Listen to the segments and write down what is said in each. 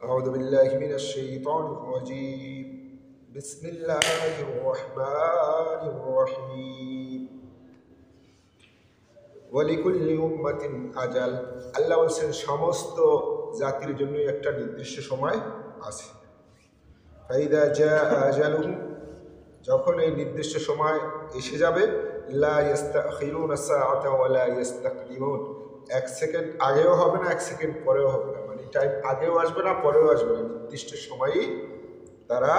أعوذ بالله من الشيطان الرجيم بسم الله الرحمن الرحيم ওয়ালিকুল্লি উম্মাতিন আজাল। আল্লাহ বলছেন সমস্ত জাতির জন্য একটা নির্দিষ্ট সময় আছে। ফাইদা জাআ আজালুহুম, যখন এই নির্দিষ্ট সময় এসে যাবে, লা ইস্তাখিরুনা সাআতা ওয়া লা ইস্তাকদিমুন, এক সেকেন্ড আগেও হবে না, এক সেকেন্ড পরেও হবে না, মানে টাইম আগেও আসবে না পরেও আসবে না, নির্দিষ্ট সময়ই তারা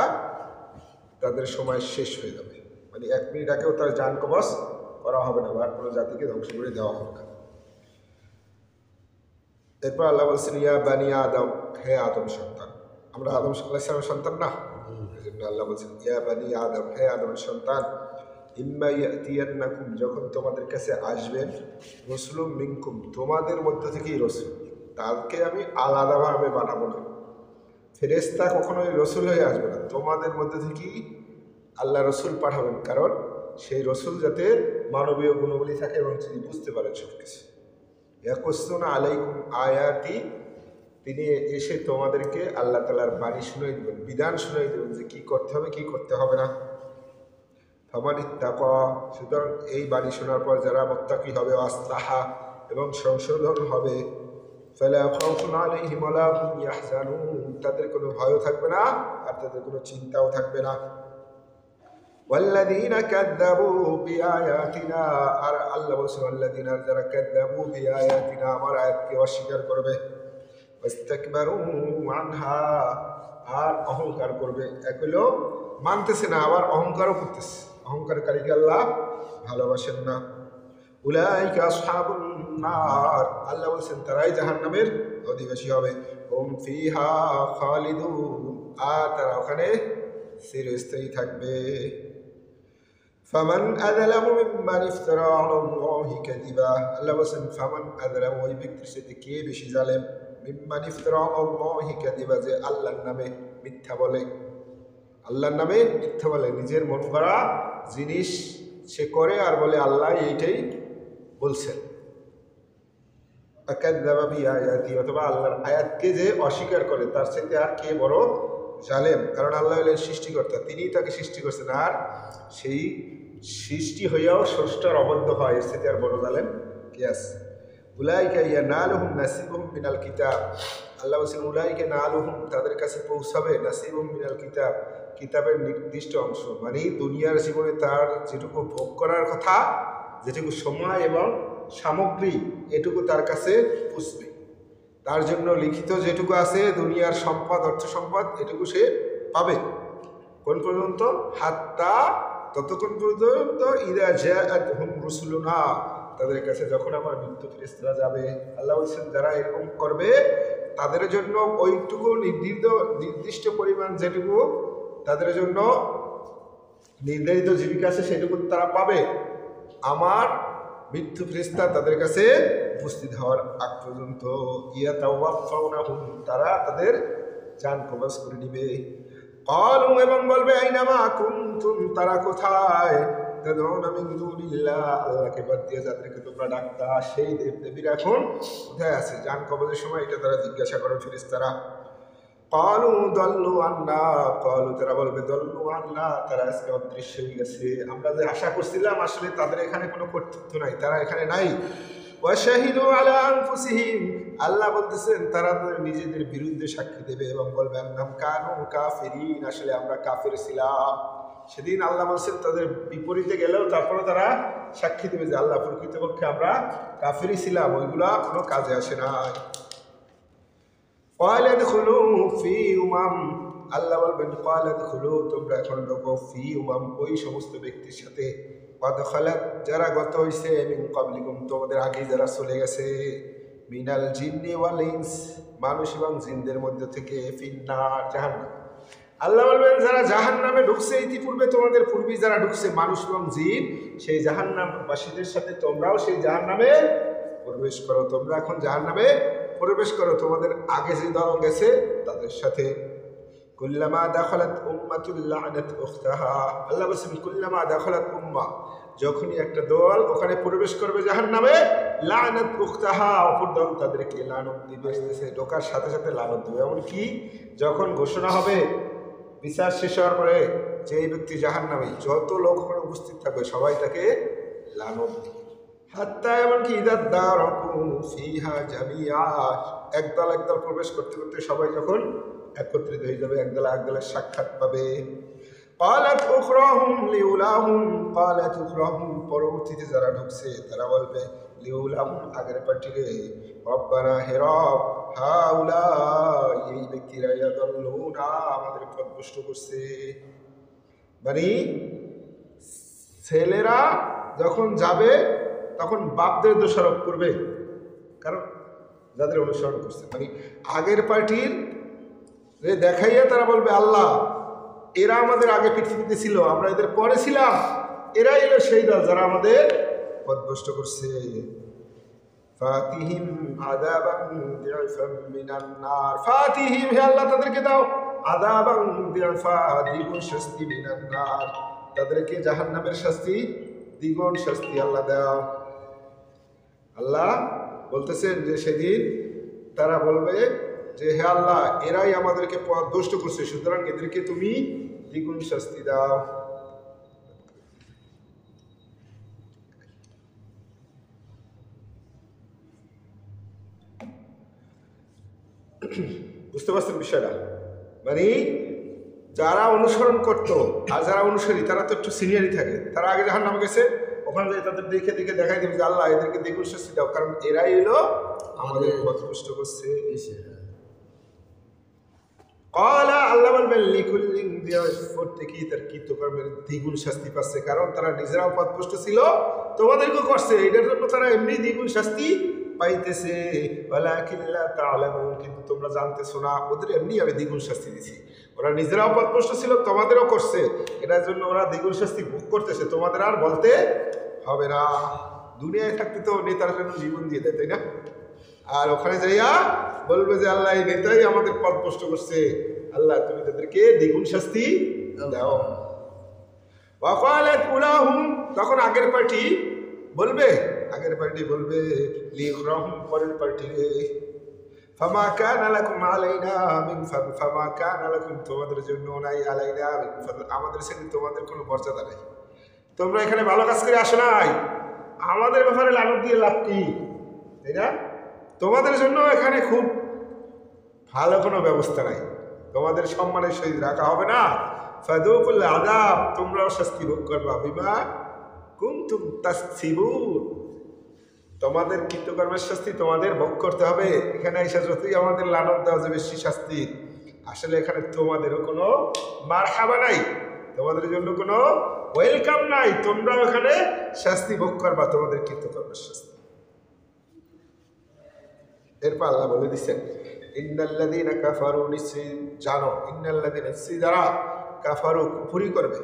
তাদের সময় শেষ হয়ে যাবে। মানে 1 মিনিট আগেও তার জান কবজ করা হবে না বা কোনো জাতিকে ধ্বংস করে দেওয়া হবে না। এরপর আল্লাহ বলছেন ইয়া বানি আদম, হে আদম সন্তান। আমরা আদম আলাইহিস সালামের সন্তান না? এই জন্য আল্লাহ বলছেন ইয়া বানি আদম, হে আদমের সন্তান, ইম্মা ইয়াতিয়ান্নাকুম, যখন তোমাদের কাছে আসবেন, রসুলুম মিনকুম, তোমাদের মধ্য থেকেই রসুল। তাকে আমি আলাদাভাবে বানাবো না, ফেরেশতা কখনোই রসুল হয়ে আসবে না, তোমাদের মধ্যে থেকেই আল্লাহ রসুল পাঠাবেন, কারণ সেই রসুল যাতে মানবীয় গুণগুলি থাকে এবং তিনি বুঝতে পারেন সব কিছু। ইয়াকুসুনা আলাইকুম আয়াতি, তিনি এসে তোমাদেরকে আল্লাহ তাআলার বাণী শুনাই দেবেন, বিধান শুনাই দেবেন যে কী করতে হবে কী করতে হবে না। ফামানিত্তাকা, সুতরাং এই বাণী শোনার পর যারা মুত্তাকি হবে, আসলাহা, এবং সংশোধন হবে, ফালা খাউফুন আলাইহিম ওয়ালা হুম ইয়াহজানুন, তাদের কোনো ভয়ও থাকবে না আর তাদের কোনো চিন্তাও থাকবে না। ওয়াল্লাযীনা কাযযাবু বিআয়াতিনা, আর আল্লাহ বলছেন ওয়াল্লাযীনা, যারা কাযযাবু বিআয়াতিনা, আমার আয়াতকে অস্বীকার করবে, ওয়াস্তাকবারু আনহা, আর অহংকার করবে। এক হলো মানতেছে না, আবার অহংকারও করতেছে, অহংকারকারীকে আল্লাহ ভালোবাসেন না। উলাইকা আসহাবুন নার, আল্লাহ বলছেন তারাই জাহান্নামের অধিবাসী হবে। হুম ফিহা খালিদুন, আর তারা ওখানে চিরস্থায়ী থাকবে। ফামান আযলামু মিম্মান ইফতারা আলাল্লাহি কাযিবা, আল্লাহ বলছেন ফামান আযলামু, ওই ব্যক্তির সাথে কে বেশি জালেম, মিম্মান ইফতারা আলাল্লাহি কাযিবা, যে আল্লাহর নামে মিথ্যা বলে, আল্লাহর নামে মিথ্যা বলে, নিজের মন গড়া জিনিস সে করে আর বলে আল্লাহ এইটাই বলছেন। আকাযযাবা বিআয়াতি, অথবা আল্লাহর আয়াতকে যে অস্বীকার করে, তার সাথে আর কে বড় জালেম, কারণ আল্লাহ হলেন সৃষ্টিকর্তা, তিনিই তাকে সৃষ্টি করছেন, আর সেই সৃষ্টি হইয়াও স্রষ্টার অবদ্ধ হয়, এর সাথে আর বড় জালেম কে আছে। উলাইকা ইয়ানালুহুম নাসিবুহুম মিনাল কিতাব, আল্লাহ বলছেন উলাইকা নালুহুম, তাদের কাছে পৌঁছাবে, নাসিবুহুম মিনাল কিতাব, কিতাবের নির্দিষ্ট অংশ, মানে দুনিয়ার জীবনে তার যেটুকু ভোগ করার কথা, যেটুকু সময় এবং সামগ্রী, এটুকু তার কাছে পুষবে। তার জন্য লিখিত যেটুকু আছে দুনিয়ার সম্পদ, অর্থ সম্পদ, এটুকু সে পাবে। কোন পর্যন্ত? হাত্তা, ততক্ষণ পর্যন্ত ইদা জাআতহুম রুসুলুনা, তাদের কাছে যখন আমার মৃত্যু ফেরেশতারা যাবে। আল্লাহ বলছেন যারা এরকম করবে তাদের জন্য ওইটুকু নির্দিষ্ট পরিমাণ, যেটুকু তাদের জন্য নির্ধারিত জীবিকা আছে, সেটুকু তারা পাবে আমার মৃত্যু ফেরেশতা তাদের কাছে উপস্থিত হওয়ার আগ পর্যন্ত। ইয়াতাওয়াফাউনাহুম, তারা তাদের জান কবজ করে নিবে। ক্বালু, এবং বলবে আইনামা কুনতুম, তারা কোথায়, তাদউনা মিন দুনিল্লাহ, আল্লাহকে বাদ দিয়ে যাদেরকে তোমরা ডাকতা, সেই দেবদেবীরা এখন কোথায় আছে? জান কবজের সময় এটা তারা জিজ্ঞাসা করে ফেরেশতারা। ক্বালু দাল্লু আন্না, ক্বালু, তারা বলবে দাল্লু আন্না, তারা আজকে অদৃশ্য হয়ে গেছে, আমরা যে আশা করছিলাম আসলে তাদের এখানে কোনো কর্তৃত্ব নাই, তারা এখানে নাই। ওয়া শাহিদু আলা আনফুসিহিম, আল্লাহ বলতেছেন তারা তাদের নিজেদের বিরুদ্ধে সাক্ষী দেবে এবং বলবে আন্নাহুম কানু কাফিরিন, আসলে আমরা কাফির ছিলাম। সেদিন আল্লাহ বলছেন তাদের বিপরীতে গেলেও তারপরে তারা সাক্ষী দেবে যে আল্লাহ প্রকৃতপক্ষে আমরা কাফিরই ছিলাম, ওইগুলা কোনো কাজে আসে না। ক্বালাদখুলু ফি উমাম, আল্লাহ বলবেন ক্বালাদখুলু, তোমরা এখন ঢোকো, ফি উমাম, ওই সমস্ত ব্যক্তির সাথে, ক্বাদ খালাত, যারা গত হইছে, মিন ক্বাবলিকুম, তোমাদের আগে যারা চলে গেছে, মিনাল জিন্নি ওয়াল ইনস, মানুষ এবং জিনদের মধ্যে থেকে, ফিন্নার, জাহান্নাম। আল্লাহ বলবেন যারা জাহান্নামে ঢুকছে ইতিপূর্বে, তোমাদের পূর্বে যারা ঢুকছে মানুষ এবং জিন, সেই জাহান্নামবাসীদের সাথে তোমরাও সেই জাহান্নামে প্রবেশ করো, তোমরা এখন জাহান্নামে প্রবেশ করো, তোমাদের আগে যে দল গেছে তাদের সাথে। কুল্লামা দাখালাত উম্মাতুল লা'নাত উখতাহা, আল্লাহ বলেন কুল্লামা দাখালাত উম্মাহ, যখনই একটা দল ওখানে প্রবেশ করবে জাহান্নামে, লানত উখতাহা, অপর দল তাদেরকে লানত দিবে, ঢোকার সাথে সাথে লানত দেবে। এমনকি যখন ঘোষণা হবে বিচার শেষ হওয়ার পরে যে এই ব্যক্তি জাহান্নামী, যত লোক ওখানে উপস্থিত থাকবে সবাই তাকে লানত দিবে। হাত্তা এমনকি ফিহা জামিয়া, একদল একদল প্রবেশ করতে করতে সবাই যখন একত্রিত হয়ে যাবে, একদল একদলের সাক্ষাৎ পাবে। قالت أخراهم لأولاهم قالت أخراهم, পরবর্তীতে যারা ঢুকছে তারা বলবে লিউলাহুম, আগের পার্টিকে, রব্বানা হে রব, হাউলাই, এই ব্যক্তিরা ইয়াদাল্লুনা, আমাদের পথভ্রষ্ট করছে। মানে ছেলেরা যখন যাবে তখন বাপদের দোষারোপ করবে, কারণ যাদের অনুসরণ করছে। মানে আগের পার্টির দেখাইয়া তারা বলবে আল্লাহ, এরা আমাদের আগে পৃথিবীতে ছিল, আমরা এদের পরে ছিলাম, এরা এলো সেই দল যারা আমাদের পথভ্রষ্ট করছে। ফাতিহিম আযাবান দিআফাম মিনান নার, ফাতিহিম, হে আল্লাহ তাদেরকে দাও, আযাবান দিআফা, দ্বিগুণ শাস্তি, মিনান নার, তাদেরকে জাহান্নামের শাস্তি, দ্বিগুণ শাস্তি আল্লাহ দাও। আল্লাহ বলতেছেন যে সেদিন তারা বলবে যে হে আল্লাহ, এরাই আমাদেরকে পথভ্রষ্ট করছে, সুতরাং এদেরকে তুমি দ্বিগুণ শাস্তি দাও। বুঝতে পারছেন বিষয়টা? মানে যারা অনুসরণ করতো আর যারা অনুসারী তারা তো একটু সিনিয়রই থাকে, তারা আগে জাহান্নামে গেছে, ওখানে যাই তাদের দেখে দেখে দেখাই দেবে যে আল্লাহ এদেরকে দ্বিগুণ শাস্তি দাও, কারণ এরাই এলো আমাদের পথভ্রষ্ট করছে। কলা, আল্লাহ বলবেন লিকুল্লিন, প্রত্যেকেই তার কৃতকর্মের দ্বিগুণ শাস্তি পাচ্ছে, কারণ তারা নিজেরাও পথভ্রষ্ট ছিল, তোমাদেরকেও করছে, এটার জন্য তারা এমনি দ্বিগুণ শাস্তি পাইতেছে। ওয়ালাকিল্লা তাআলামুন, কিন্তু তোমরা জানতেছো না, ওদের এমনি আমি দ্বিগুণ শাস্তি দিছি, ওরা নিজেরাও পথভ্রষ্ট ছিল, তোমাদেরও করছে, এটার জন্য ওরা দ্বিগুণ শাস্তি ভোগ করতেছে, তোমাদের আর বলতে হবে না। দুনিয়ায় থাকতে তো নেতার জন্য জীবন দিয়ে দেয়, তাই না? আর ওখানে যাইয়া বলবে যে আল্লাহ এই নেতাই আমাদের পথভ্রষ্ট করছে, আল্লাহ তুমি তাদেরকে দ্বিগুণ শাস্তি দাও। ওয়াকালাত উলাহুম, তখন আগের পার্টি বলবে লিখরাহুম, পরের পার্টি, ফামা কানা লাকুম আলাইনা মিন ফাদল, ফামা কানা লাকুম, তোমাদের জন্য নাই, আলাইনা মিন ফাদল, আমাদের সাথে তোমাদের কোনো মর্যাদা নাই, তোমরা এখানে ভালো কাজ করে আসো নাই, আমাদের ব্যাপারে লানত দিয়ে লাভ কি, তাই না? তোমাদের জন্য এখানে খুব ভালো কোনো ব্যবস্থা নাই, তোমাদের সম্মানের সহিত রাখা হবে না। ফাদুকুল আযাব, তোমরাও শাস্তি ভোগ করবা, বিমা কুনতুম তাসসিবুন, তোমাদের কৃতকর্মের শাস্তি তোমাদের ভোগ করতে হবে। এখানে এসে যতই আমাদের লানত দেওয়া যাবে বেশি শাস্তি, আসলে এখানে তোমাদেরও কোনো মারহাবা নাই, তোমাদের জন্য কোনো ওয়েলকাম নাই, তোমরাও এখানে শাস্তি ভোগ করবা, তোমাদের কৃতকর্মের শাস্তি। এরপর আল্লাহ বলে দিচ্ছেন ইন্নাল্লাযীনা কাফারু, নিশ্চয়ই জানো, ইন্নাল্লাযীনা, নিশ্চয়ই যারা কাফারু, কুফরি করবে,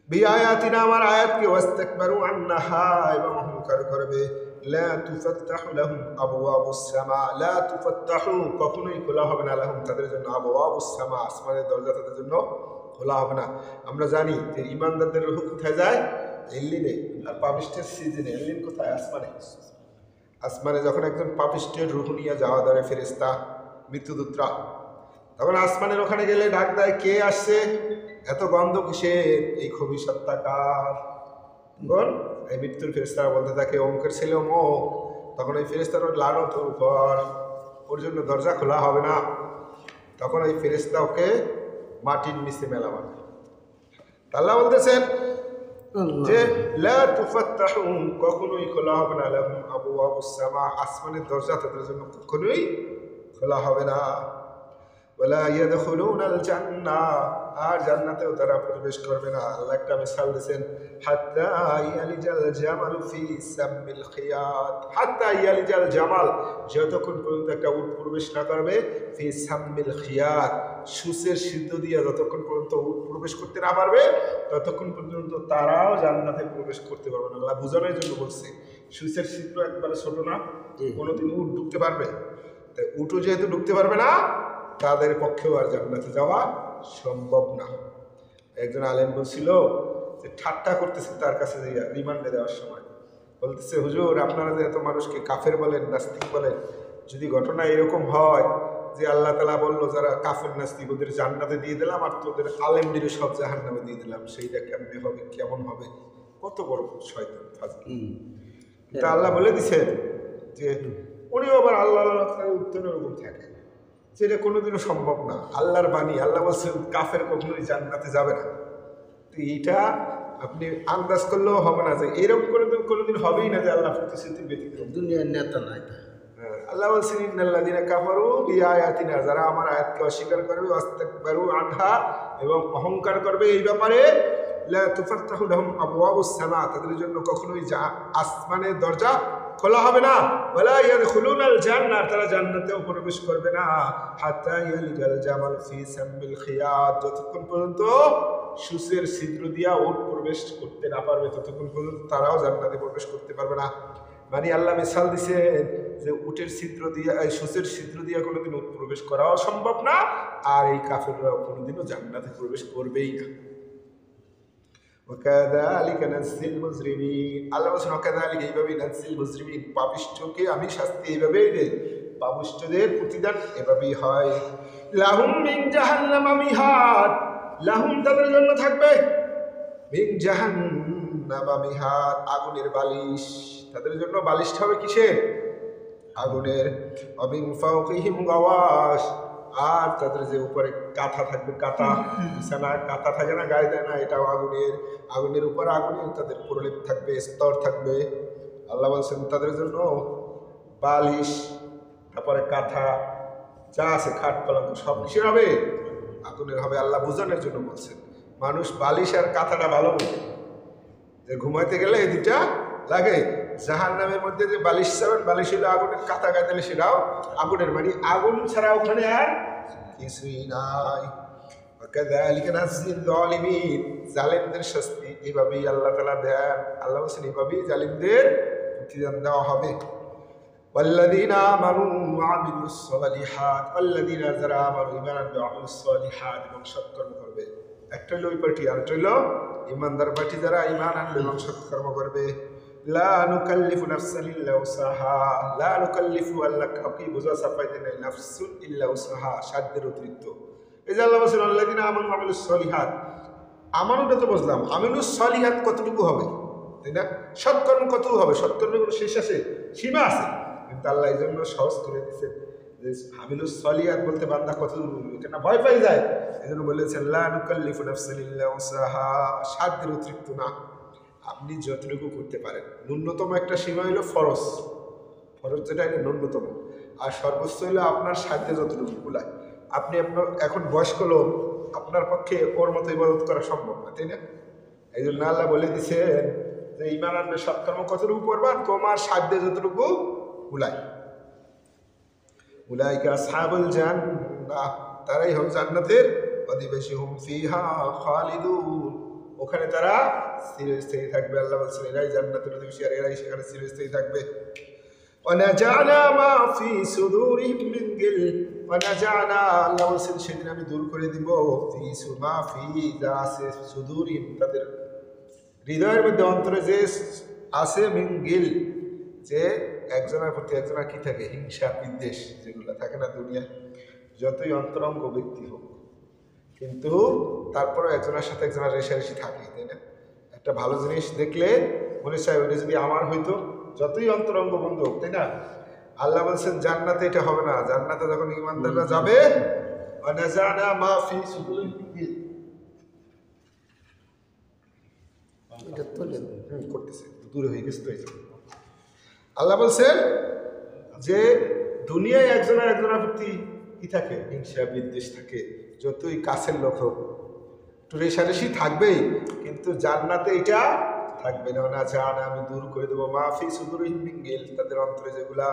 বিআয়াতিনা, আমার আয়াতকে, ওয়াস্তাকবারু আন্নাহা, এবং অহংকার করবে, লা তুফাত্তাহু লাহুম আবওয়াবুস সামা, লা তুফাত্তাহু, কখনোই খোলা হবে না, লাহুম, তাদের জন্য, আবওয়াবুস সামা, আসমানের দরজা তাদের জন্য খোলা হবে না। আমরা জানি যে ঈমানদারদের রূহ কোথায় যায়? ইল্লিনে, আর পাপিষ্ঠের সিজনে ইল্লিন কোথায়? আসমানে। আসমানে যখন একজন পাপিষ্ঠের রূহ নিয়ে যাওয়া ধরে ফেরেশতা, মৃত্যুদূতরা, তখন আসমানের ওখানে গেলে ডাক দেয়, কে আসছে, এত গন্ধ কিসের, এই খবিশ সত্তা কার? এই মৃত্যুর ফেরেশতারা বলতে থাকে অমুকের ছেলে অমুক, তখন এই ফেরেশতার লানত ওর উপর, ওর জন্য দরজা খোলা হবে না, তখন এই ফেরেশতা ওকে মাটির নিচে মেলা মারে। আল্লাহ বলতেছেন যে লা তুফাত্তাহু, কখনোই খোলা হবে না, লাহুম আবওয়াবুস সামা, আসমানের দরজা তাদের জন্য কখনোই খোলা হবে না। ওয়ালা ইয়াদখুলুনাল জান্নাহ, আর জান্নাতেও তারা প্রবেশ করবে না। আল্লাহ একটা মিসাল দিয়েছেন, হাত্তা ইয়ালিজাল জামাল ফি সামিল খিয়াত, হাত্তা ইয়ালিজাল জামাল, যতক্ষণ পর্যন্ত একটা উট প্রবেশ না করবে, ফি সামিল খিয়াত, সূচের সিদ্ধ দিয়ে যতক্ষণ পর্যন্ত উট প্রবেশ করতে না পারবে, ততক্ষণ পর্যন্ত তারাও জান্নাতে প্রবেশ করতে পারবে না। আল্লাহ বোঝানোর জন্য বলছে, সূচের সিদ্ধ একবারে ছোট না, কোনোদিন উট ঢুকতে পারবে? তাই উটও যেহেতু ঢুকতে পারবে না, তাদের পক্ষেও আর জান্নাতে যাওয়া সম্ভব না। একজন আলেম বলছিল যে ঠাট্টা করতেছে তার কাছে যাইয়া রিমান্ডে দেওয়ার সময়, বলতেছে হুজুর আপনারা যে এত মানুষকে কাফের বলেন, নাস্তিক বলেন, যদি ঘটনা এরকম হয় যে আল্লাহ তাআলা বললো যারা কাফের নাস্তিক ওদের জান্নাতে দিয়ে দিলাম আর তোদের আলেমদের সব জাহান্নামে দিয়ে দিলাম, সেইটা কেমনে হবে, কেমন হবে? কত বড় শয়তান ফাজিল। তা আল্লাহ বলে দিছেন যে উনিও আবার আল্লাহ উত্তর এরকম থাকে, যেটা কোনোদিনও সম্ভব না। আল্লাহর বাণী, আল্লাহ বলছেন কাফের কখনোই জান্নাতে যাবে না। তো এইটা আপনি আন্দাজ করলেও হবে না যে এরকম কোনোদিন হবেই না যে আল্লাহ প্রতিশ্রুতি ব্যতিক্রম। দুনিয়ার নেতা না এটা। আল্লাহ বলছেন ইন্নাল্লাযীনা কাফারু বিআয়াতিনা, যারা আমার আয়াতকে অস্বীকার করবে, ওয়াস্তাকবারু আনহা, এবং অহংকার করবে এই ব্যাপারে, লা তুফাত্তাহু লাহুম আবওয়াবুস সামা, তাদের জন্য কখনোই আসমানের দরজা খোলা হবে না। ওয়ালা ইয়াদখুলুনাল জান্নাহ, তারা জান্নাতেও প্রবেশ করবে না। হাত্তা ইয়ালিজাল জামাল ফি সামিল খিয়াত, যতক্ষণ পর্যন্ত সূচের ছিদ্র দিয়া উট প্রবেশ করতে না পারবে ততক্ষণ পর্যন্ত তারাও জান্নাতে প্রবেশ করতে পারবে না। মানে আল্লাহ মিসাল দিছেন যে উটের ছিদ্র দিয়া, এই সূচের ছিদ্র দিয়া কোনোদিন উট প্রবেশ করাও সম্ভব না, আর এই কাফেররাও কোনোদিনও জান্নাতে প্রবেশ করবেই না। ওয়াকাযালিকা নাযিল মুজরিমিন, আল্লাহ বলেন ওয়াকাযালিকা, এইভাবেই নাযিল মুজরিমিন, পাপিষ্ঠকে আমি শাস্তি এইভাবেই দেই, পাপিষ্ঠদের প্রতিদান এভাবেই হয়। লাহুম মিন জাহান্নামা মিহাদ, লাহুম তাদের জন্য থাকবে, মিন জাহান্নামা মিহাদ, আগুনের বালিশ। তাদের জন্য বালিশটা হবে কিসের? আগুনের। অমিন ফাওকিহিম গাওয়াশ, আর তাদের যে উপরে কাঁথা থাকবে, কাঁথা বিছানা কাঁথা থাকে না, গায়ে দেয় না, এটাও আগুনের। আগুনের উপর আগুনের তাদের প্রলেপ থাকবে, স্তর থাকবে। আল্লাহ বলছেন তাদের জন্য বালিশ, তারপরে কাঁথা, যা আছে খাট পালঙ্ক সব কিসের হবে? আগুনের হবে। আল্লাহ বোঝানোর জন্য বলছেন মানুষ বালিশ আর কাঁথাটা ভালো বোঝে, যে ঘুমাইতে গেলে এই দুটা লাগে। জাহান্নামের মধ্যে যে বালিশ চাবেন, বালিশ হলো আগুনের, কাঁথা গায়ে দিলে সেটাও আগুনের। মানে আগুন ছাড়া ওখানে আর কিছুই নাই। ওয়াকাযালিকা নাযিল যালিমিন, জালিমদের শাস্তি এভাবেই আল্লাহ তাআলা দেন। আল্লাহ বলেন এভাবেই জালিমদের প্রতিদান দেওয়া হবে। ওয়াল্লাযীনা আমানু ওয়া আমিলুস সালিহাত, ওয়াল্লাযীনা যারা আমানু ঈমান আনবে, ওয়া আমিলুস সালিহাত, এবং সৎকর্ম করবে। একটা হলো ওই পার্টি, আর একটা হলো ঈমানদার পার্টি, যারা ঈমান আনবে এবং সৎকর্ম করবে। লা নুকাল্লিফু নাফসান ইল্লা উসাহা, লা নুকাল্লিফু, আল্লাহ কাউকে বোঝা চাপাইতে নাই, নাফসুন ইল্লা উসাহা, সাধ্যের অতিরিক্ত। এই যে আল্লাহ বলেন আল্লাযীনা আমানু ওয়া আমিলুস সালিহাত, আমানুটা তো বুঝলাম, আমিলুস সালিহাত কতটুকু হবে, তাই না? সৎকর্ম কতটুকু হবে? সৎকর্মের কোনো শেষ আছে, সীমা আছে, কিন্তু আল্লাহ এই জন্য সহজ করে দিচ্ছেন যে আমিলুস সালিহাত বলতে বান্দা কতটুকু, এটা না ভয় পাই যায়, এই জন্য বলেছেন লা নুকাল্লিফু নাফসান ইল্লা উসাহা, সাধ্যের অতিরিক্ত না, আপনি যতটুকু করতে পারেন। ন্যূনতম একটা সীমা হলো ফরজ, ফরজ যেটা এটা ন্যূনতম, আর সর্বোচ্চ হলো আপনার সাধ্যে যতটুকু কুলায়। আপনি আপনার এখন বয়স্ক লোক, আপনার পক্ষে ওর মতো ইবাদত করা সম্ভব না, তাই না? এই জন্য আল্লাহ বলে দিছেন যে ঈমান আনবে, সৎকর্ম কতটুকু করবা, তোমার সাধ্যে যতটুকু কুলায়। উলাইকা আসহাবুল জান্নাহ, তারাই হবে জান্নাতের অধিবাসী। হুম ফিহা খালিদুন, ওখানে তারা চিরস্থায়ী থাকবে। আল্লাহ বলছেন এরাই জান্নাতের অধিবাসী, আর এরাই সেখানে চিরস্থায়ী থাকবে। ওয়ানাজানা মা ফি সুদুরিহিম মিন গিল, ওয়ানাজানা, আল্লাহ বলছেন সেদিন আমি দূর করে দিব, ফি মা ফি, যা আছে, সুদুরিহিম, তাদের হৃদয়ের মধ্যে, অন্তরে যে আছে, মিন গিল, যে একজনের প্রতি একজনের কি থাকে, হিংসা বিদ্বেষ, যেগুলো থাকে না দুনিয়া, যতই অন্তরঙ্গ ব্যক্তি হোক, কিন্তু তারপরে একজনের সাথে একজনের রেশারেশি থাকে, তাই না? একটা ভালো জিনিস দেখলে মনে চাই ওইটা যদি আমার হইতো, যতই অন্তরঙ্গ বন্ধু হোক, তাই না? আল্লাহ বলছেন জান্নাতে এটা হবে না, জান্নাতে যখন ঈমানদাররা যাবে, ওয়ানাজানা মা ফি সুদুরিহিম, এটা তোলে করতেছে, দূরে হয়ে গেছে তো। আল্লাহ বলছেন যে দুনিয়ায় একজনের প্রতি কি থাকে, হিংসা বিদ্বেষ থাকে, যতই কাছের লোক হোক, একটু রেশারেশি থাকবেই, কিন্তু জান্নাতে এটা থাকবে না। না জানা, আমি দূর করে দেবো মাফি সুদুরিহিম মিন গিল, তাদের অন্তরে যেগুলা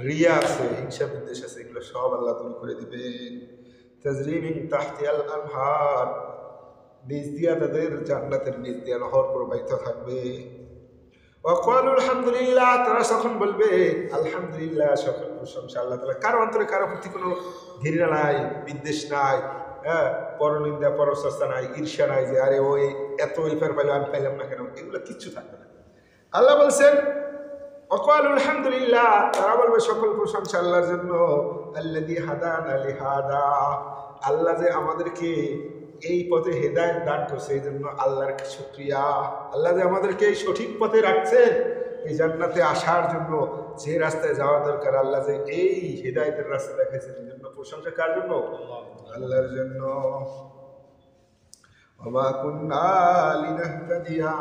রিয়া আছে, হিংসা বিদ্বেষ আছে, এগুলো সব আল্লাহ দূর করে দিবেন। তাজরি মিন তাহতিহাল আনহার, নিজ দিয়া তাদের জান্নাতের নিজ দিয়া নহর প্রবাহিত থাকবে। ওয়াকালু আলহামদুলিল্লাহ, তারা তখন বলবে আলহামদুলিল্লাহ, সকল প্রশংসা আল্লাহ তাআলা। কারো অন্তরে কারো প্রতি কোনো ঘৃণা নাই, বিদ্বেষ নাই, হ্যাঁ, পরনিন্দা পরচর্চা নাই, ঈর্ষা নাই যে আরে ওই এত ওয়েলফেয়ার পাইলো আমি পাইলাম না কেন, এগুলো কিচ্ছু থাকবে না। আল্লাহ বলছেন অকাল আলহামদুলিল্লাহ, তারা বলবে সকল প্রশংসা আল্লাহর জন্য, আল্লাযী হাদানা লিহাদা, আল্লাহ যে আমাদেরকে এই পথে হেদায়েত দান করছে এই জন্য আল্লাহর শুকরিয়া। আল্লাহ যে আমাদেরকে এই সঠিক পথে রাখছেন এই জান্নাতে আসার জন্য, যে রাস্তায় যাওয়া দরকার আল্লাহ যে এই হেদায়েতের রাস্তা দেখাইছেন এই জন্য প্রশংসা কার জন্য? আল্লাহর জন্য। ওমা কুন্না লিনাহতাদিয়া,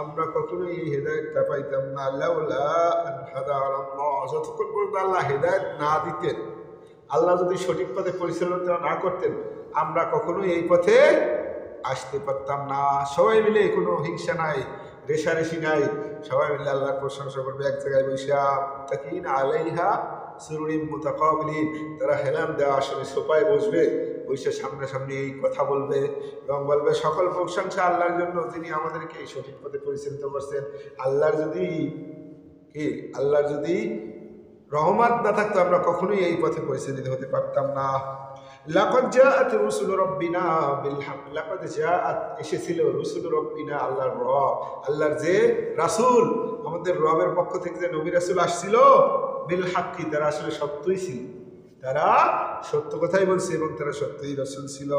আমরা কখনোই এই হেদায়েতটা পাইতাম না লাউলা আন হাদানাল্লাহ, যতক্ষণ পর্যন্ত আল্লাহ হেদায়েত না দিতেন, আল্লাহ যদি সঠিক পথে পরিচালনা না করতেন আমরা কখনোই এই পথে আসতে পারতাম না। সবাই মিলে কোনো হিংসা নাই, রেশারেশি নাই, সবাই মিলে আল্লাহর প্রশংসা করবে এক জায়গায় বৈশা। মুত্তাকিন আলাইহা সুরুরিন মুতাকাবিলিন, তারা হেলান দেওয়া আসলে সোফায় বসবে, বৈশা সামনাসামনি এই কথা বলবে এবং বলবে সকল প্রশংসা আল্লাহর জন্য, তিনি আমাদেরকে এই সঠিক পথে পরিচালিত করছেন। আল্লাহর যদি রহমত না থাকতো আমরা কখনোই এই পথে পরিচালিত হতে পারতাম না। লাকাদ জাআত রুসুলু রাব্বিনা বিল হক, লাকাদ জাআত এসেছিল রুসুলু রাব্বিনা, আল্লাহর যে রাসূল, আমাদের রবের পক্ষ থেকে যে নবী রাসূল আসছিল, বিল হাক্কি, তারা আসলে সত্যই ছিল, তারা সত্য কথাই বলছে এবং তারা সত্যই রাসূল ছিল।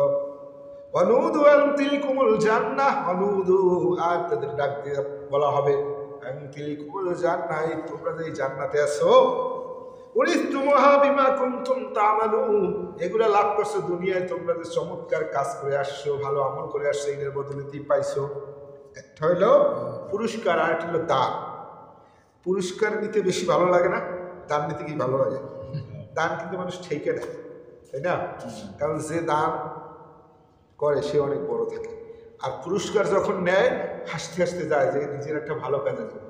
অনুদু আন তিলকুমুল জান্নাহ, অনুদু, আর তাদের ডাক দিয়ে বলা হবে আন তিলকুমুল জান্নাহ, তোমরা যে জান্নাতে আছো, উরিসতুমুহা বিমা কুনতুম তা'মালুন, এগুলা লাভ করছো দুনিয়ায়, তোমরা যে চমৎকার কাজ করে আসছো, ভালো আমল করে আসছো, এর বদলে পাইছো। একটা হইলো পুরস্কার আর একটা হলো দান। পুরস্কার নিতে বেশি ভালো লাগে না, দান নিতে কি ভালো লাগে? দান কিন্তু মানুষ ঠেকে দেয়, তাই না? কারণ যে দান করে সে অনেক বড় থাকে, আর পুরস্কার যখন নেয় হাসতে হাসতে যায় যে নিজের একটা ভালো কাজের জন্য।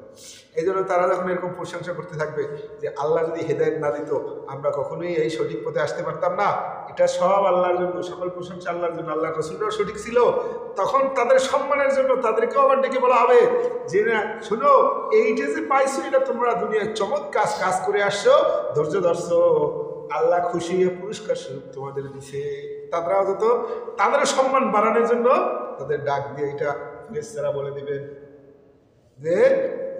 এই জন্য তারা যখন এরকম প্রশংসা করতে থাকবে যে আল্লাহ যদি হেদায়েত না দিত আমরা কখনোই এই সঠিক পথে আসতে পারতাম না, এটা সব আল্লাহর জন্য, সকল প্রশংসা আল্লাহর জন্য, আল্লাহর রাসূলরাও সঠিক ছিল, তখন তাদের সম্মানের জন্য তাদেরকেও আবার ডেকে বলা হবে যে না শোনো, এইটা যে পাইছো এটা তোমরা দুনিয়ার চমৎকার কাজ করে আসছো, ধৈর্য ধরছো, আল্লাহ খুশি হয়ে পুরস্কার স্বরূপ তোমাদের দিছে। তারাও যত তাদের সম্মান বাড়ানোর জন্য তাদের ডাক দিয়ে এটা ফেরেশতারা বলে দিবে যে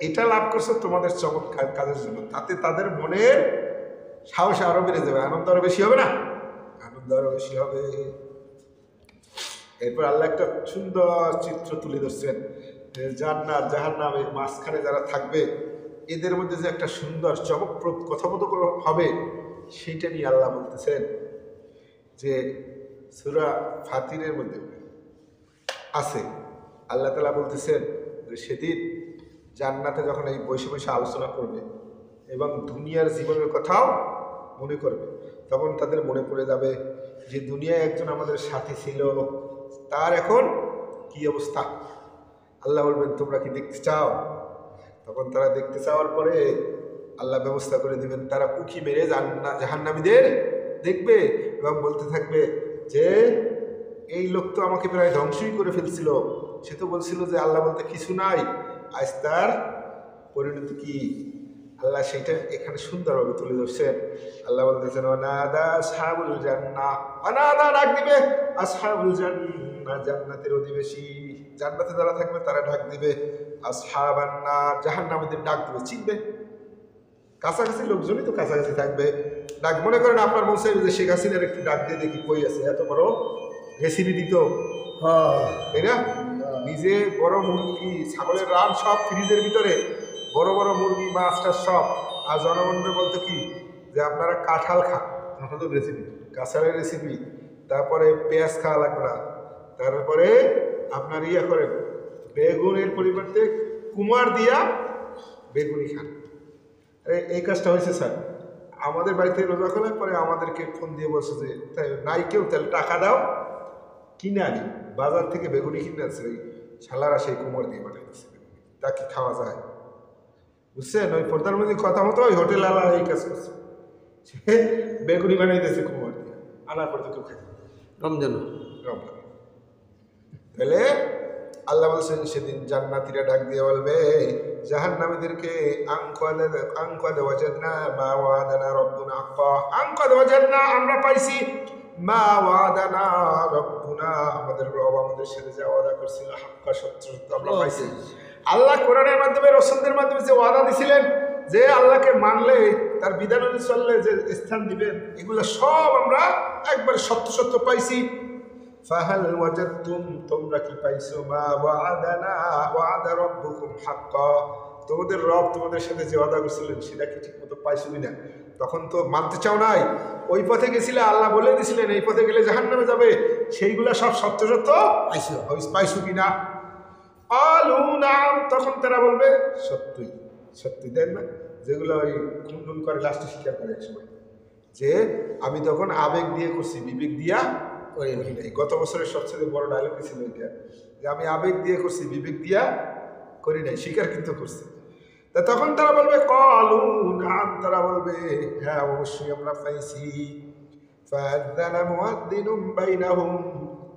এটা লাভ করছো তোমাদের চমৎকার কাজের জন্য, তাতে তাদের মনের সাহস আরো বেড়ে যাবে, আনন্দ আরো বেশি হবে না, আনন্দ আরো বেশি হবে। এরপর আল্লাহ একটা সুন্দর চিত্র তুলে ধরছেন, জান্নাত জাহান্নাম এর মাঝখানে যারা থাকবে এদের মধ্যে যে একটা সুন্দর চমকপ্রদ কথোপকথন হবে সেইটা নিয়ে আল্লাহ বলতেছেন যে সূরা ফাতিরের মধ্যে আছে। আল্লাহ তাআলা বলতেছেন যে সেদিন জান্নাতে যখন এই বসে বসে আলোচনা করবে এবং দুনিয়ার জীবনের কথাও মনে করবে, তখন তাদের মনে পড়ে যাবে যে দুনিয়ায় একজন আমাদের সাথী ছিল, তার এখন কি অবস্থা। আল্লাহ বলবেন তোমরা কি দেখতে চাও? তখন তারা দেখতে চাওয়ার পরে আল্লাহ ব্যবস্থা করে দিবেন, তারা উঁকি মেরে জাহান্নামীদের দেখবে এবং বলতে থাকবে যে এই লোক তো আমাকে প্রায় ধ্বংসই করে ফেলছিল, সে তো বলছিল যে আল্লাহ বলতে কিছু নাই, আজ তার পরিণতি কি। আল্লাহ সেটা এখানে সুন্দরভাবে তুলে ধরছেন। আল্লাহ বলতেছেন অনাদা আসহাবুল জান্নাহ, অনাদা ডাক দিবে আসহাবুল জান্নাহ, জান্নাতের অধিবাসী, জান্নাতে যারা থাকবে তারা ডাক দিবে, আসহাবান নার, জাহান্নামীদের ডাক দিবে, চিনবে, কাছাকাছি লোকজনই তো কাছাকাছি থাকবে। ডাক মনে করেন আপনার মন চাইবে যে শেখ হাসিনার একটু ডাক দিয়ে দেখি কই আছে, এত বড় রেসিপি দিত, তাই না? নিজে বড় মুরগি ছাগলের রান সব ফ্রিজের ভিতরে, বড় বড় মুরগি মাছ টাছ সব, আর জনগণকে বলতো কি যে আপনারা কাঁঠাল খান, রেসিপি কাঁঠালের রেসিপি, তারপরে পেঁয়াজ খাওয়া লাগবে না, তারপরে আপনার ইয়ে করেন বেগুনের পরিবর্তে কুমার দিয়া বেগুনি খান। এই কাজটা হয়েছে স্যার আমাদের বাড়িতে রোজা খোলার পরে আমাদেরকে ফোন দিয়ে বলছে যে তাই নাই কেউ, তাহলে টাকা দাও কিনে আনি, বাজার থেকে বেগুনি কিনে আনছে, ওই শালারা সেই কুমার দিয়ে বানিয়ে দিচ্ছে, তা কি খাওয়া যায়? বুঝছেন? ওই প্রধানমন্ত্রীর কথা মতো ওই হোটেল আলা এই কাজ করছে, সে বেগুনি বানিয়ে দিয়েছে কুমার দিয়ে, আনার পরে তো কেউ খাই রমজান। তাহলে আল্লাহ বলছেন সেদিন জান্নাতীরা ডাক দিয়ে বলবে জাহান্নামীদেরকে আমরা পাইছি মা ওয়াদানা রব্বুনা, আমাদের রব আমাদের সাথে যা ওয়াদা করছিল হাক্কা সত্য সত্য আমরা পাইছি। আল্লাহ কোরআনের মাধ্যমে রাসূলদের মাধ্যমে যে ওয়াদা দিছিলেন যে আল্লাহকে মানলে তার বিধান অনুযায়ী চললে যে স্থান দিবেন, এগুলো সব আমরা একবার সত্য সত্য পাইছি। ফাহাল ওয়াজাদতুম, তোমরা কি পাইছো মা ওয়াদানা ওয়াদা রাব্বুকুম হাক্কা, তোমাদের রব তোমাদের সাথে যে ওয়াদা করছিলেন সেটা কি ঠিক মতো পাইছো কিনা? তখন তো মানতে চাও নাই, ওই পথে গেছিলে, আল্লাহ বলে দিছিলেন এই পথে গেলে জাহান্নামে যাবে, সেইগুলা সব সত্য সত্য পাইছো কিনা? আলু নাম, তখন তারা বলবে সত্যই সত্যি। দেন না যেগুলো ওই খুনটুন করে লাস্টে স্বীকার করে এক সময় যে আমি তখন আবেগ দিয়ে করছি, বিবেক দিয়া করি নাই। গত বছরের সবচেয়ে বড় ডায়লগ ছিল এটা, যে আমি আবেগ দিয়ে করছি, বিবেক দিয়া করি নাই, স্বীকার কিন্তু করছি। তা তখন তারা বলবে কলু নাম, তারা বলবে হ্যাঁ অবশ্যই আমরা পাইছি। ফাযানা মুআদ্দিনুম বাইনাহুম,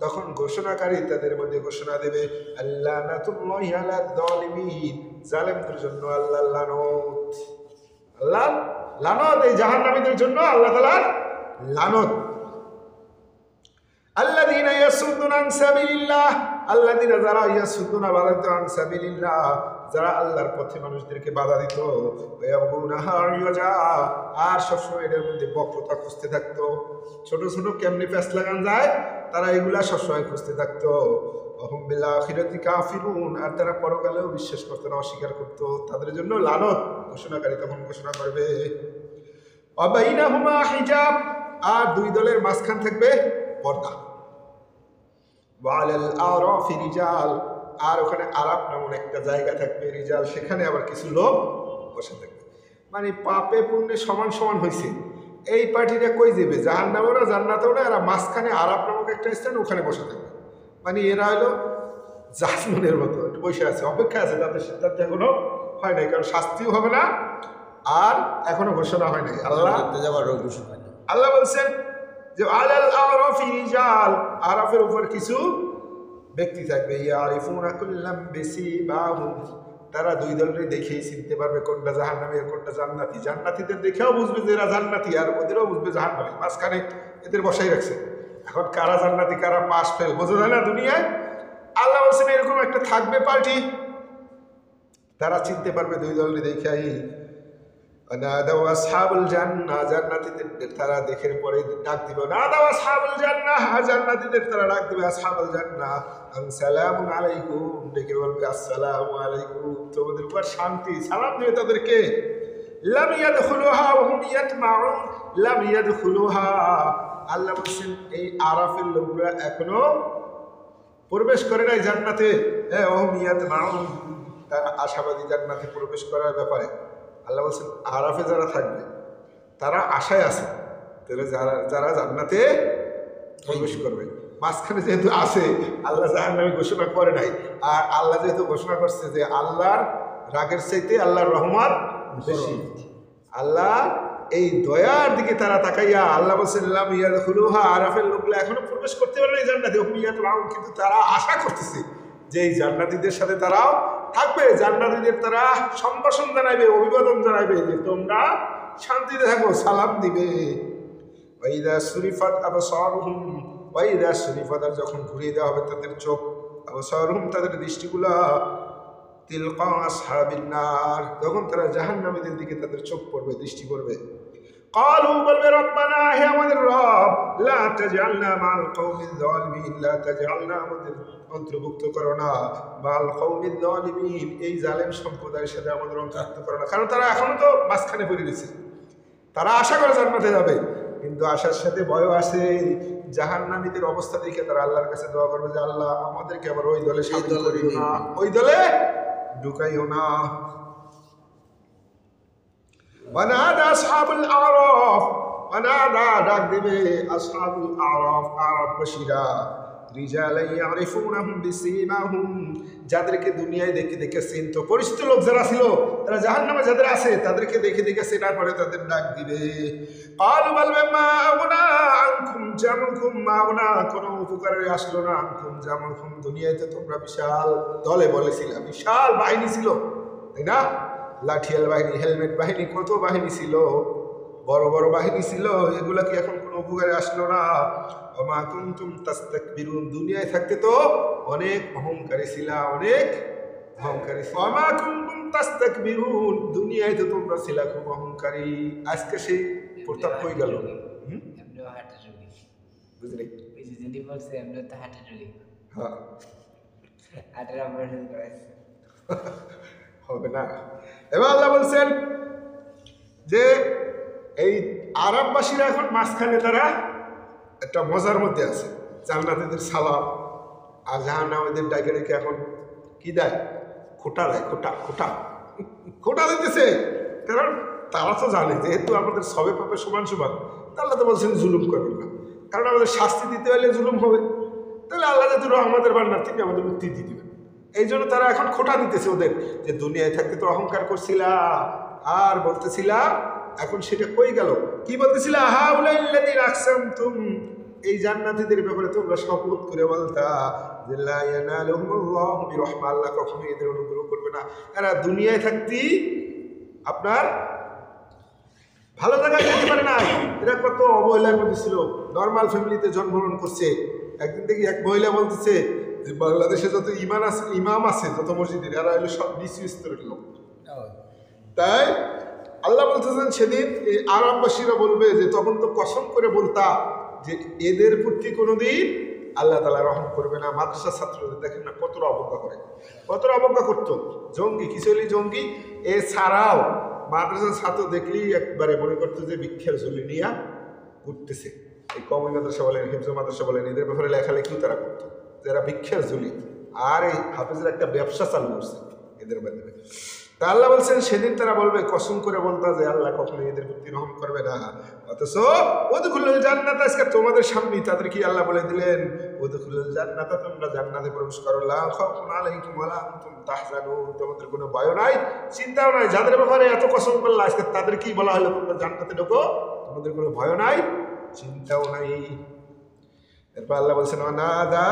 তখন ঘোষণাকারী তাদের মধ্যে ঘোষণা দেবে আল্লানাতুল্লাহি আলা যালিমিন, জালেমদের জন্য আল্লাহর লানত। আল্লাহ লানত এই জাহান্নামীদের জন্য, আল্লাহ তাআলার লানত। আল্লাযীনা ইয়াসুদ্দুনা আন সাবিলিল্লাহ, আল্লাযীনা যারা ইয়াসুদ্দুনা বাধা আন সাবিলিল্লাহ, যারা আল্লাহর পথে মানুষদেরকে বাধা দিত, আর সবসময় এটার মধ্যে বক্রতা খুঁজতে থাকতো, ছোট ছোট কেমনি প্যাঁচ লাগান যায় তারা এগুলা সবসময় খুঁজতে থাকতো। অহুম বিল আখিরাতি কাফিরুন, আর তারা পরকালেও বিশ্বাস করতো না, অস্বীকার করতো, তাদের জন্য লানত। ঘোষণাকারী তখন ঘোষণা করবে অবাইনাহুমা হিজাব, আর দুই দলের মাঝখান থাকবে পর্দা। ওয়ালাল আরাফি রিজাল, আর ওখানে আরাফ নামক একটা জায়গা থাকবে, রিজাল, সেখানে আবার কিছু লোক বসে থাকবে। মানে পাপে পুণ্যে সমান সমান হয়েছে। এই পার্টিটা কই যাবে, জাহান্নামেও না জান্নাতেও না, এরা মাঝখানে আরাফ নামক একটা স্থান, ওখানে বসে থাকবে। মানে এরা হলো জাহান্নামের মতো বসে আছে, অপেক্ষা আছে, তাদের সিদ্ধান্ত এখনো হয় নাই, কারণ শাস্তিও হবে না আর এখনো ঘোষণা হয় নাই। আল্লাহ বলছেন যে আলাল আরাফি রিজাল, আরাফের উপর কিছু ব্যক্তি থাকবে, ইয়ারিফুনা কুল্লাম বিসিমাহুম, তারা দুই দলেরই দেখেই চিনতে পারবে কোনটা জাহান্নামী আর কোনটা জান্নাতি। জান্নাতীদের দেখেও বুঝবে যে এরা জান্নাতি, আর ওদেরও বুঝবে জাহান্নামী, মাঝখানে এদের বসাই রাখছে। এখন কারা জান্নাতি কারা পাস ফেল বোঝা যায় না দুনিয়ায়। আল্লাহ বলছেন এরকম একটা থাকবে পার্টি, তারা চিনতে পারবে দুই দলেরই দেখেই। নাদাউ আসহাবুল জান্নাহ, জান্নাতীদের তারা দেখের পরে ডাক দিবে, নাদাউ আসহাবুল জান্নাহ, জান্নাতীদের তারা ডাক দিবে আসহাবুল জান্নাহ আসসালামু আলাইকুম, ডেকে বলবে আসসালামু আলাইকুম, তোমাদের উপর শান্তি, সালাম দেবে তাদেরকে। লাম ইয়াদখুলুহা ওয়া হুম ইয়াতমাউন, লাম ইয়াদখুলুহা, আল্লাহ বলেন এই আরাফের লোকরা এখনো প্রবেশ করে নাই জান্নাতে। হ্যাঁ ওয়া হুম ইয়াতমাউন, তারা আশাবাদী জান্নাতে প্রবেশ করার ব্যাপারে। আল্লাহ বলছেন আরাফে যারা থাকবে তারা আশায় আছে, যারা জান্নাতে প্রবেশ করবে। মাঝখানে যেহেতু আছে, আল্লাহ জাহান্নামী ঘোষণা করে নাই, আর আল্লাহ যেহেতু ঘোষণা করছে যে আল্লাহর রাগের চাইতে আল্লাহর রহমত বেশি, আল্লাহ এই দয়ার দিকে তারা তাকাইয়া আল্লাহ বলছেন লাম ইয়াদখুলুহা, আরাফের লোকগুলো এখনো প্রবেশ করতে পারে না জান্নাতে, কিন্তু তারা আশা করতেছে যে এই জান্নাতীদের সাথে তারাও থাকবে, জান্নাতীদের তারা সম্ভাষণ জানাইবে, অভিবাদন জানাইবে যে তোমরা শান্তিতে থাকো, সালাম দিবে। ওয়াইদা সুরিফাত আবসারুহুম, ওয়াইদা সুরিফাত, যখন ঘুরিয়ে দেওয়া হবে তাদের চোখ, আবসারুহুম তাদের দৃষ্টিগুলা, তিলকা আসহাবিন নার, যখন তারা জাহান্নামীদের দিকে তাদের চোখ পড়বে, দৃষ্টি পড়বে। ক্বালু, বলবে রব্বানা, হে আমাদের রব, লা তাজআলনা মাল কওমিজ যালিমিন, লা তাজআলনা, আমাদের অন্তর্ভুক্ত করো না, মাল কওমিজ যালিমিন, এই জালেম সম্প্রদায়ের সাথে আমাদের অন্তর্ভুক্ত করো না। কারণ তারা এখনো তো মাঝখানে পড়ে গেছে, তারা আশা করে জান্নাতে যাবে, কিন্তু আশার সাথে ভয়ও আছে। জাহান্নামীদের অবস্থা দেখে তারা আল্লাহর কাছে দোয়া করবে যে আল্লাহ আমাদেরকে আবার ওই দলে শামিল করিও না, ওই দলে ঢুকাইও না। ওয়ানাদা আসহাবুল আরাফ, ওয়ানাদা, ডাক দিবে আসহাবুল আরাফ, আরাফবাসীরা, রিজালান ইয়ারিফুনাহুম বিসীমাহুম, যাদেরকে দুনিয়ায় দেখে দেখে চিনতো, পরিচিত লোক যারা ছিল, তারা জাহান্নামে যাদের আছে তাদেরকে দেখে দেখে চেনার পরে তাদের ডাক দিবে। ক্বালু, বলবে মা আগুনা আনকুম জামুকুম, মা আগুনা, কোনো উপকারে আসলো না, আনকুম জামুকুম, দুনিয়ায় তো তোমরা বিশাল দলে বলেছিলা, বিশাল বাহিনী ছিল, তাই না? লাঠিয়াল বাহিনী, হেলমেট বাহিনী, কত বাহিনী ছিল, বড় বড় বাহিনী ছিল, এগুলা কি এখন কোনো কোনো উপকারে আসলো না। ওমা কুনতুম তাস্তাকবিরুন, দুনিয়ায় থাকতে তো অনেক অহংকারী ছিলা, অনেক অহংকারী ছিলা। ওমা কুনতুম তাস্তাকবিরুন, দুনিয়ায় তো তোমরা ছিলা খুব অহংকারী। আজকে সেই প্রতাপ কই গেল? এমনিও হার্টের রোগী। বুঝলি? ওই যে যিনি বলছে এমনিও তো হার্টের রোগী। হ্যাঁ, হার্টের অপারেশন করাইছে। হবে না। এবার আল্লাহ বলছেন যে এই আরববাসীরা এখন মাঝখানে তারা একটা মজার মধ্যে আছে। জান্নাতীদের সালাম আর জাহান্নামীদের ডাকে রেখে এখন কি দেয়? খোটা দেয়, খোটা খোটা খোটা দিতেছে। কারণ তারা তো জানে যেহেতু আমাদের সবে পাপে সমান সমান, তা আল্লাহ তো বলছেন জুলুম করবেন না। কারণ আমাদের শাস্তি দিতে হলে জুলুম হবে, তাহলে আল্লাহ যদি আমাদের বান্নার তিনি আমাদের মুক্তি দিয়ে দিবেন। এই জন্য তারা এখন খোটা দিতেছে ওদের, যে দুনিয়ায় থাকতে তো অহংকার করছিলা আর বলতেছিলা, এখন সেটা কই গেল? কি বলতেছিলা? হাউলাইল্লাযীনা আকসামতুম, এই জান্নাতীদের ব্যাপারে তোমরা শপথ করে বলতা যে লা ইয়ানালুহুমুল্লাহু বিরহমাহ, আল্লাহ কখনো এদের অনুগ্রহ করবে না। এরা দুনিয়ায় থাকতে আপনার ভালো জায়গায় যেতে পারে না। এরা কত অবহেলার মধ্যে ছিল, নর্মাল ফ্যামিলিতে জন্মগ্রহণ করছে। একদিন দেখি এক মহিলা বলতেছে যে বাংলাদেশে যত ইমাম আছে যত মসজিদের, এরা হলো সব নিচু স্তরের লোক। তাই আল্লাহ বলতেছেন সেদিন এই আরববাসীরা বলবে যে তখন তো কসম করে বলতা যে এদের প্রতি কোনোদিন আল্লাহ তাআলা রহম করবে না। মাদ্রাসার ছাত্রদের দেখেন না কতটা অবজ্ঞা করে, কতটা অবজ্ঞা করতো। জঙ্গি কিশোরী জঙ্গি এছাড়াও মাদ্রাসার ছাত্র দেখলেই একবারে মনে করতো যে ভিক্ষার ঝুলি নিয়ে উঠতেছে। এই কওমি মাদ্রাসা বলেন, হিফজ মাদ্রাসা বলেন, এদের ব্যাপারে লেখালেখিও তারা করতো যে এরা ভিক্ষার ঝুলি। আর এই হাফেজের একটা ব্যবসা চালু করছে এদের মাধ্যমে। তা আল্লাহ বলছেন সেদিন তারা বলবে কসম করে বলতা যে আল্লাহ কখনো এদের প্রতি রহম করবে না। অথচ উদখুলুল জান্নাত, আজকে তোমাদের সামনে তাদের কি আল্লাহ বলে দিলেন উদখুলুল জান্নাত, তোমরা জান্নাতে প্রবেশ করো, লা খাউফুন আলাইকুম ওয়া লা আনতুম তাহজানুন, তোমাদের কোনো ভয় নাই, চিন্তাও নাই। যাদের ব্যাপারে এত কসম করলা আজকে তাদের কি বলা হলো তোমরা জান্নাতে ঢোকো, তোমাদের কোনো ভয় নাই, চিন্তাও নাই। এরপর আল্লাহ বলছেন অনাদা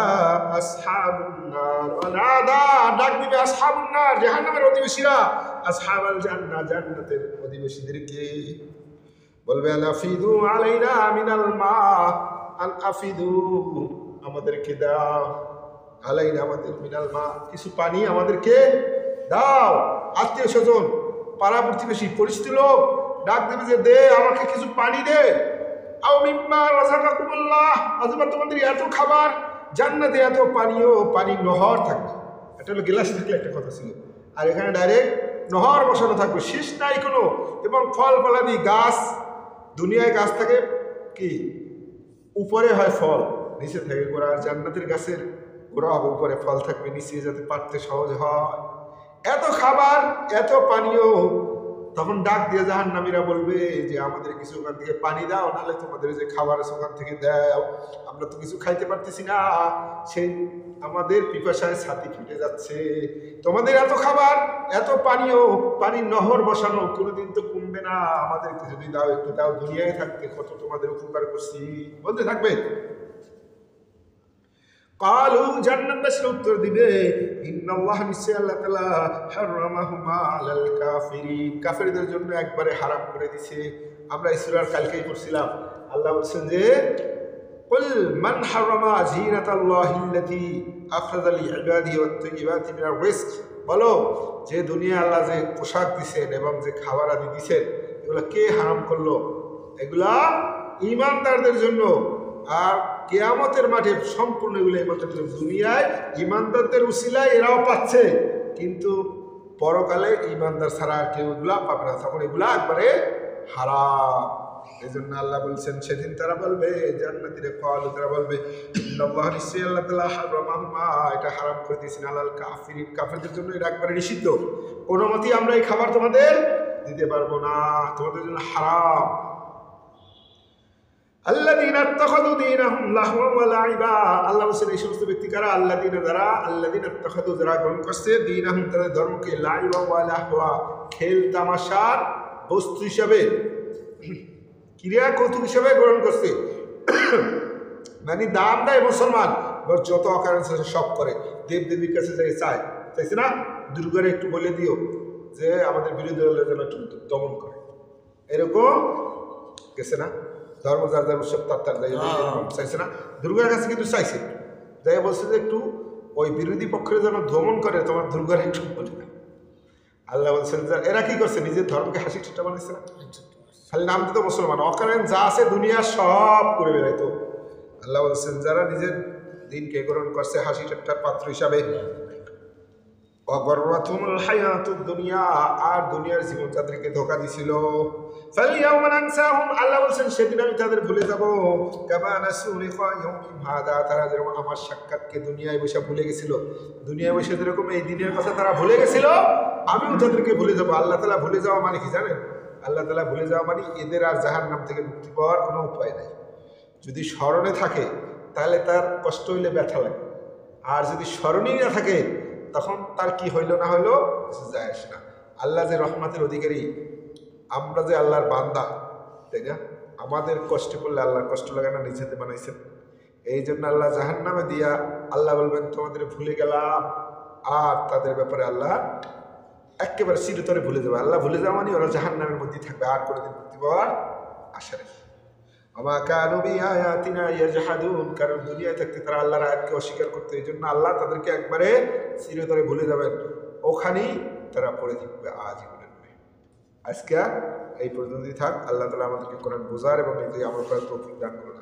আসহাবুন নার, অনাদা ডাক দিবে আসহাবুন নার, জাহান্নামের অধিবাসীরা, আসহাবাল জান্নাহ, জান্নাতের অধিবাসীদেরকে বলবে আনাফিদু আলাইনা মিনাল মা, আন আফিদু, আমাদেরকে দাও, আলাইনা, আমাদের, মিনাল মা, কিছু পানি আমাদেরকে দাও। আত্মীয় স্বজন, পাড়া প্রতিবেশী, পরিচিত লোক ডাক দেবে যে দে আমাকে কিছু পানি দে। আও মিম্মা রাযাকাকুমুল্লাহ, অথবা তোমাদের এত খাবার, জান্নাতে এত পানীয়, পানির নহর থাকবে। এটা হলো গেলাসে থাকলে একটা কথা ছিল, আর এখানে ডাইরেক্ট নহর বসানো থাকবে, শেষ নাই কোনো। এবং ফল ফলাদি গাছ, দুনিয়ায় গাছ থাকে কি উপরে হয় ফল, নিচে থাকে গোড়া। আর জান্নাতের গাছের গোড়া হবে উপরে, ফল থাকবে নিচে, যাতে পারতে সহজ হয়। এত খাবার, এত পানীয়। তখন ডাক দিয়ে জাহান্নামীরা বলবে যে আমাদের কিছু ওখান থেকে পানি দাও, নাহলে তোমাদের যে খাবার আছে ওখান থেকে দাও, আমরা তো কিছু খাইতে পারতেছি না, সেই আমাদের পিপাসায় ছাতি ফেটে যাচ্ছে। তোমাদের এত খাবার, এত পানীয়, পানির নহর বসানো, কোনোদিন তো কমবে না, আমাদেরকে যদি দাও, একটু দাও, দুনিয়ায় থাকতে কত তোমাদের উপকার করছি, বলতে থাকবে। কালু, জান্নাতবাসীরা উত্তর দিবে ইন্নাল্লাহ, নিশ্চয় আল্লাহ তাআলা হারামাহুমা আলাল কাফিরিন, কাফেরদের জন্য একবারে হারাম করে দিয়েছে। আমরা এই সূরার কালকেই পড়ছিলাম, আল্লাহ বলছেন যে কুল মান হারামা জিনাতাল্লাহিল্লাতী আখরাজা লিইবাদিহি ওয়াত তাইয়্যিবাতি মিনার রিজক, বলো যে দুনিয়া আল্লাহ যে পোশাক দিয়েছেন এবং যে খাবার আদি দিয়েছেন এগুলা কে হারাম করলো? এগুলা ঈমানদারদের জন্য। আর কিয়ামতের মাঠে সম্পূর্ণ এগুলো ইমানদারদের জন্য। দুনিয়ায় ঈমানদারদের উসিলায় এরাও পাচ্ছে, কিন্তু পরকালে ঈমানদার ছাড়া আর কেউ এগুলা পাবে না, তখন এগুলা একবারে হারাম। এই জন্য আল্লাহ বলছেন সেদিন তারা বলবে, জান্নাতীরা কালু, তারা বলবে ইন্নাল্লাহ, নিশ্চয়ই আল্লাহ তাআলা হারামাহুমা, এটা হারাম করে দিয়েছেন, আলাল কাফিরিন, কাফেরদের জন্য এটা একবারে নিষিদ্ধ। কোনো মতেই আমরা এই খাবার তোমাদের দিতে পারবো না, তোমাদের জন্য হারাম। আল্লাযীনা ইত্তাখাযু দীনাহুম লাহওয়ান ওয়া লাইবা, আল্লাহ বলেন এই সমস্ত ব্যক্তি কারা? আল্লাযীনা, যারা, আল্লাযীনা ইত্তাখাযু, যারা গ্রহণ করছে, দীনাহুম, তাদের ধর্মকে, লাইবা ওয়া লাহওয়া, খেল তামাশার বস্তু হিসাবে, ক্রিয়া কৌতুক হিসাবে গ্রহণ করছে। মানে দাম দেয় মুসলমান, যত অকারেন্স আছে সব করে, দেব দেবীর কাছে যাই চায়, চাইছে না দুর্গারে একটু বলে দিও যে আমাদের বিরোধী দলের যেন একটু দমন করে, এরকম গেছে না? ধর্ম যার যার উৎসব তার যাই চাইছে না, দুর্গার কাছে কিন্তু চাইছে, যাই বলছে যে একটু ওই বিরোধী পক্ষের যেন দমন করে তোমার দুর্গার একটু বলে না। আল্লাহ বলছেন যে এরা কি করছে, নিজের ধর্মকে হাসি ঠাট্টা বানাইছে না, খালি নাম দিত মুসলমান, অকারেন যা আছে দুনিয়া সব করে বেড়াইতো। আল্লাহ বলছেন যারা নিজের দিনকে গ্রহণ করছে হাসি ঠাট্টার পাত্র হিসাবে, অগররাতুল হায়াতুদ দুনিয়া, আর দুনিয়ার জীবন তাদেরকে ধোঁকা দিছিল। ফালইয়াউমা নানসাহুম, আল্লাহ বলছেন সেদিন আমি তাদের ভুলে যাব, কামা নাসু লিকা ইয়াউমিহিম হাদা, তারা যেরকম আমার সাক্ষাৎকে দুনিয়ায় বসে ভুলে গেছিল, দুনিয়ায় বসে যেরকম এই দিনের কথা তারা ভুলে গেছিল, আমিও তাদেরকে ভুলে যাব। আল্লাহ তাআলা ভুলে যাওয়া মানে কি জানেন? আল্লাহ তাআলা ভুলে যাওয়া মানে এদের আর জাহান্নাম থেকে মুক্তি পাওয়ার কোনো উপায় নাই। যদি স্মরণে থাকে তাহলে তার কষ্ট হইলে ব্যথা লাগে, আর যদি স্মরণেই না থাকে তখন তার কি হইল না হইল কিছু যায় আসে না। আল্লাহ যে রহমতের অধিকারী, আমরা যে আল্লাহর বান্দা, তাই না? আমাদের কষ্ট করলে আল্লাহর কষ্ট লাগে না, নিজেতে বানাইছেন। এই জন্য আল্লাহ জাহান্নামে দিয়া আল্লাহ বলবেন তোমাদের ভুলে গেলাম, আর তাদের ব্যাপারে আল্লাহ একেবারে চিরতরে ভুলে যাবে। আল্লাহ ভুলে যাওয়া মানে ওরা জাহান্নামের মধ্যে থাকবে, আর কোনোদিন মুক্তি পাওয়ার আশা নেই। আমা কানু বিআয়াতিনা ইয়াজহাদুন, কারণ দুনিয়ায় থাকতে তারা আল্লাহর আয়াতকে অস্বীকার করতে, এই জন্য আল্লাহ তাদেরকে একবারে চিরতরে ভুলে যাবেন, ওখানেই তারা পড়ে থাকবে আজীবনের মনে। আজকে এই পর্যন্তই থাক। আল্লাহ তাআলা আমাদেরকে কোরআন বোঝার এবং নিজে আমল করার তৌফিক দান করুন।